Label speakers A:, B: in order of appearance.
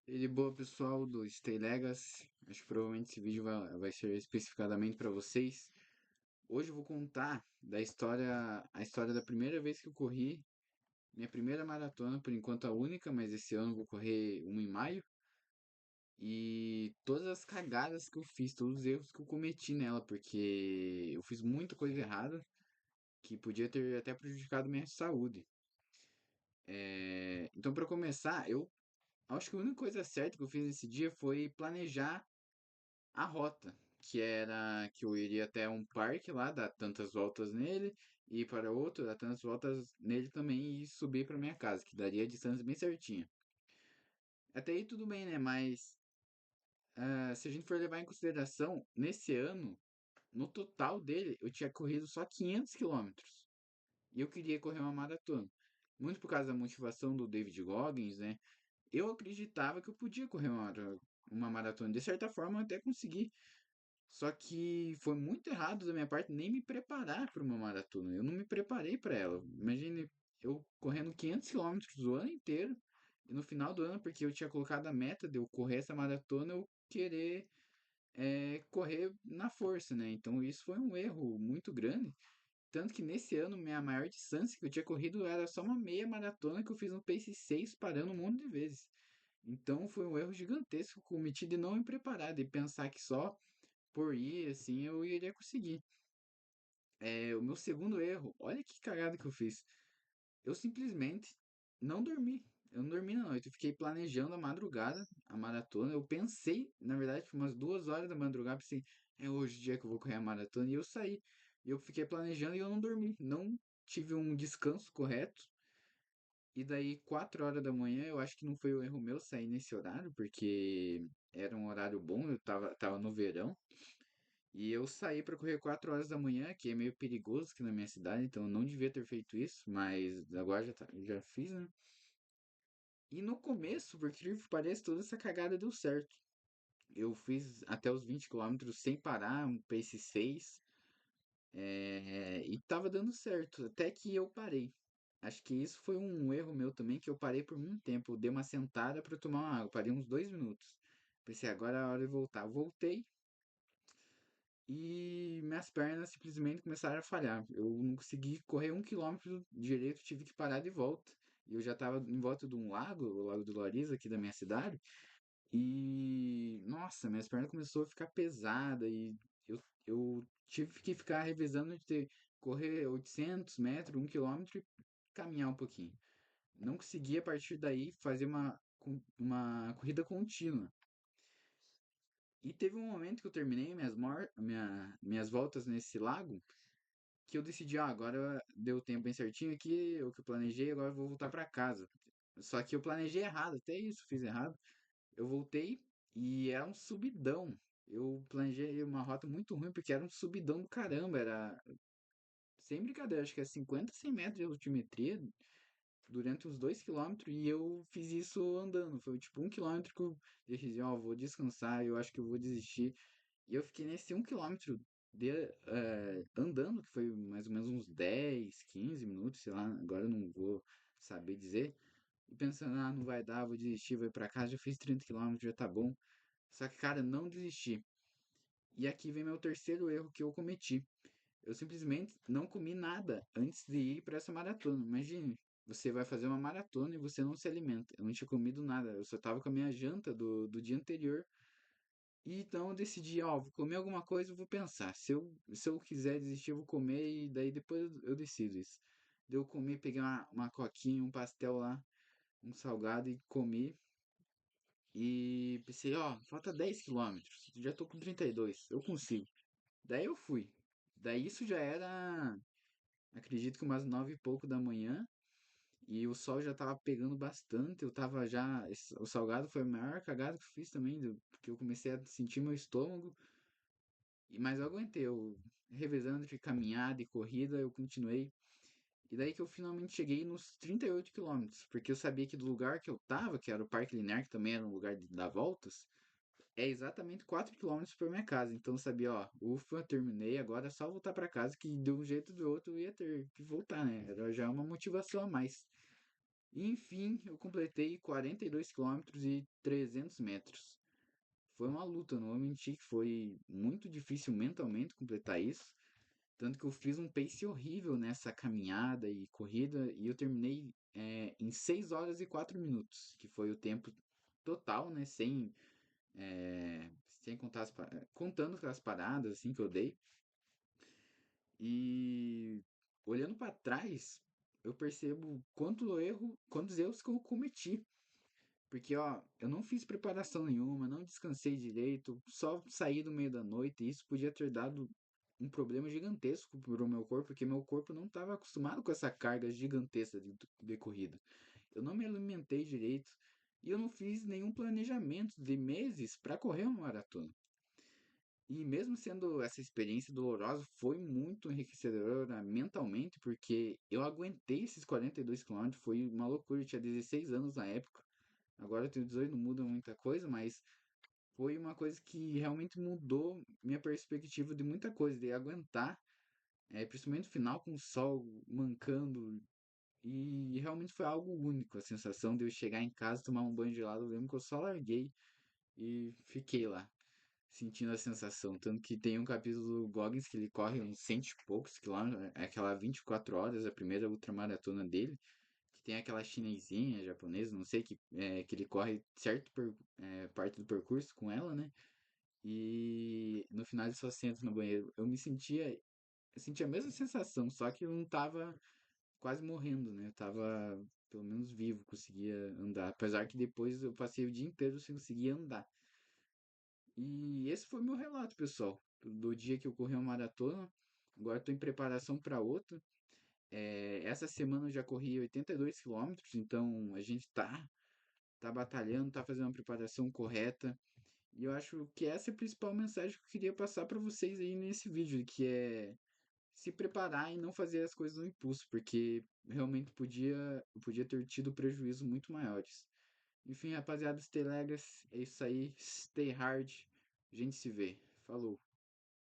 A: E de boa, pessoal do Stay Legacy. Acho que provavelmente esse vídeo vai ser especificadamente para vocês. Hoje eu vou contar a história da primeira vez que eu corri, minha primeira maratona, por enquanto a única, mas esse ano eu vou correr uma em maio. E todas as cagadas que eu fiz, todos os erros que eu cometi nela, porque eu fiz muita coisa errada que podia ter até prejudicado minha saúde. Então, para começar, eu acho que a única coisa certa que eu fiz esse dia foi planejar a rota, que era que eu iria até um parque lá, dar tantas voltas nele, e ir para outro, dar tantas voltas nele também e subir para minha casa, que daria a distância bem certinha. Até aí tudo bem, né? Mas se a gente for levar em consideração, nesse ano, no total dele, eu tinha corrido só 500 quilômetros. E eu queria correr uma maratona. Muito por causa da motivação do David Goggins, né? Eu acreditava que eu podia correr uma maratona. De certa forma, eu até consegui. Só que foi muito errado da minha parte nem me preparar para uma maratona. Eu não me preparei para ela. Imagine eu correndo 500 quilômetros o ano inteiro e no final do ano, porque eu tinha colocado a meta de eu correr essa maratona, eu querer correr na força, né? Então isso foi um erro muito grande. Tanto que nesse ano, minha maior distância que eu tinha corrido era só uma meia maratona que eu fiz no Pace 6 parando um monte de vezes. Então foi um erro gigantesco que eu cometi de não me preparar, de pensar que só por ir, assim, eu iria conseguir. O meu segundo erro, olha que cagada que eu fiz. Eu simplesmente não dormi. Eu não dormi na noite. Eu fiquei planejando a madrugada, a maratona. Eu pensei, na verdade, por umas 2 horas da madrugada, pensei, é hoje o dia que eu vou correr a maratona. E eu saí. E eu fiquei planejando e eu não dormi. Não tive um descanso correto. E daí, 4 horas da manhã, eu acho que não foi o erro meu sair nesse horário, porque era um horário bom, eu tava no verão. E eu saí pra correr 4 horas da manhã, que é meio perigoso aqui na minha cidade, então eu não devia ter feito isso, mas agora já fiz, né? E no começo, por incrível que pareça, toda essa cagada deu certo. Eu fiz até os 20 quilômetros sem parar, um pace 6, e tava dando certo, até que eu parei. Acho que isso foi um erro meu também, que eu parei por muito tempo. Eu dei uma sentada pra tomar uma água, parei uns 2 minutos. Pensei, agora é a hora de voltar. Voltei, e minhas pernas simplesmente começaram a falhar. Eu não consegui correr 1 quilômetro direito, tive que parar de volta. E eu já estava em volta de um lago, o Lago do Lariz, aqui da minha cidade. E, nossa, minhas pernas começaram a ficar pesada e eu tive que ficar revezando de correr 800 metros, 1 quilômetro e caminhar um pouquinho. Não consegui, a partir daí, fazer uma corrida contínua. E teve um momento que eu terminei minhas voltas nesse lago, que eu decidi, agora deu o tempo bem certinho aqui, o que eu planejei, agora eu vou voltar pra casa. Só que eu planejei errado, até isso fiz errado. Eu voltei e era um subidão. Eu planejei uma rota muito ruim, porque era um subidão do caramba, era sem brincadeira, acho que é 50, 100 metros de altimetria durante uns 2 quilômetros e eu fiz isso andando. Foi tipo 1 quilômetro que eu decidi, vou descansar, eu acho que eu vou desistir. E eu fiquei nesse 1 quilômetro andando, que foi mais ou menos uns 10, 15 minutos, sei lá, agora eu não vou saber dizer. E pensando, não vai dar, vou desistir, vou ir pra casa, já fiz 30 quilômetros, já tá bom. Só que, cara, não desisti. E aqui vem meu terceiro erro que eu cometi. Eu simplesmente não comi nada antes de ir para essa maratona. Imagine, você vai fazer uma maratona e você não se alimenta. Eu não tinha comido nada, eu só tava com a minha janta do dia anterior. E então eu decidi, vou comer alguma coisa, eu vou pensar. Se eu quiser desistir, eu vou comer e daí depois eu decido isso. Daí eu comi, peguei uma coquinha, um pastel lá, um salgado e comi. E pensei, falta 10 quilômetros. Já tô com 32, eu consigo. Daí eu fui. Daí isso já era, acredito que umas 9 e pouco da manhã. E o sol já tava pegando bastante. Eu tava já. O salgado foi a maior cagada que eu fiz também, porque eu comecei a sentir meu estômago. Mas eu aguentei, eu revezando de caminhada e corrida, eu continuei. E daí que eu finalmente cheguei nos 38 quilômetros, porque eu sabia que do lugar que eu tava, que era o Parque Linear, que também era um lugar de dar voltas, é exatamente 4 quilômetros para minha casa. Então eu sabia, ufa, terminei, agora é só voltar para casa, que de um jeito ou do outro eu ia ter que voltar, né? Era já uma motivação a mais. E, enfim, eu completei 42 quilômetros e 300 metros. Foi uma luta, não vou mentir que foi muito difícil mentalmente completar isso. Tanto que eu fiz um pace horrível nessa caminhada e corrida e eu terminei em 6 horas e 4 minutos, que foi o tempo total, né? Sem contar contando com as paradas assim que eu dei. E olhando para trás, eu percebo quantos erros que eu cometi. Porque, ó, eu não fiz preparação nenhuma, não descansei direito, só saí do meio da noite e isso podia ter dado um problema gigantesco pro meu corpo, porque meu corpo não estava acostumado com essa carga gigantesca de corrida. Eu não me alimentei direito e eu não fiz nenhum planejamento de meses para correr uma maratona. E mesmo sendo essa experiência dolorosa, foi muito enriquecedora mentalmente, porque eu aguentei esses 42 quilômetros, foi uma loucura, eu tinha 16 anos na época. Agora eu tenho 18, não muda muita coisa, mas foi uma coisa que realmente mudou minha perspectiva de muita coisa, de aguentar, principalmente no final com o sol mancando. E realmente foi algo único, a sensação de eu chegar em casa, tomar um banho gelado. Eu lembro que eu só larguei e fiquei lá, sentindo a sensação. Tanto que tem um capítulo do Goggins que ele corre uns cento e poucos quilômetros, é aquela 24 horas, a primeira ultramaratona dele, que tem aquela chinesinha, japonesa, não sei, que ele corre parte do percurso com ela, né? E no final ele só senta no banheiro. Eu sentia a mesma sensação, só que eu não tava quase morrendo, né? Eu tava pelo menos vivo, conseguia andar. Apesar que depois eu passei o dia inteiro sem conseguir andar. E esse foi meu relato, pessoal, do dia que eu corri uma maratona. Agora estou em preparação para outra. Essa semana eu já corri 82 quilômetros, então a gente tá batalhando, tá fazendo uma preparação correta. E eu acho que essa é a principal mensagem que eu queria passar para vocês aí nesse vídeo, que é se preparar e não fazer as coisas no impulso, porque realmente eu podia ter tido prejuízos muito maiores. Enfim, rapaziada, stay legas, é isso aí, stay hard, a gente se vê. Falou.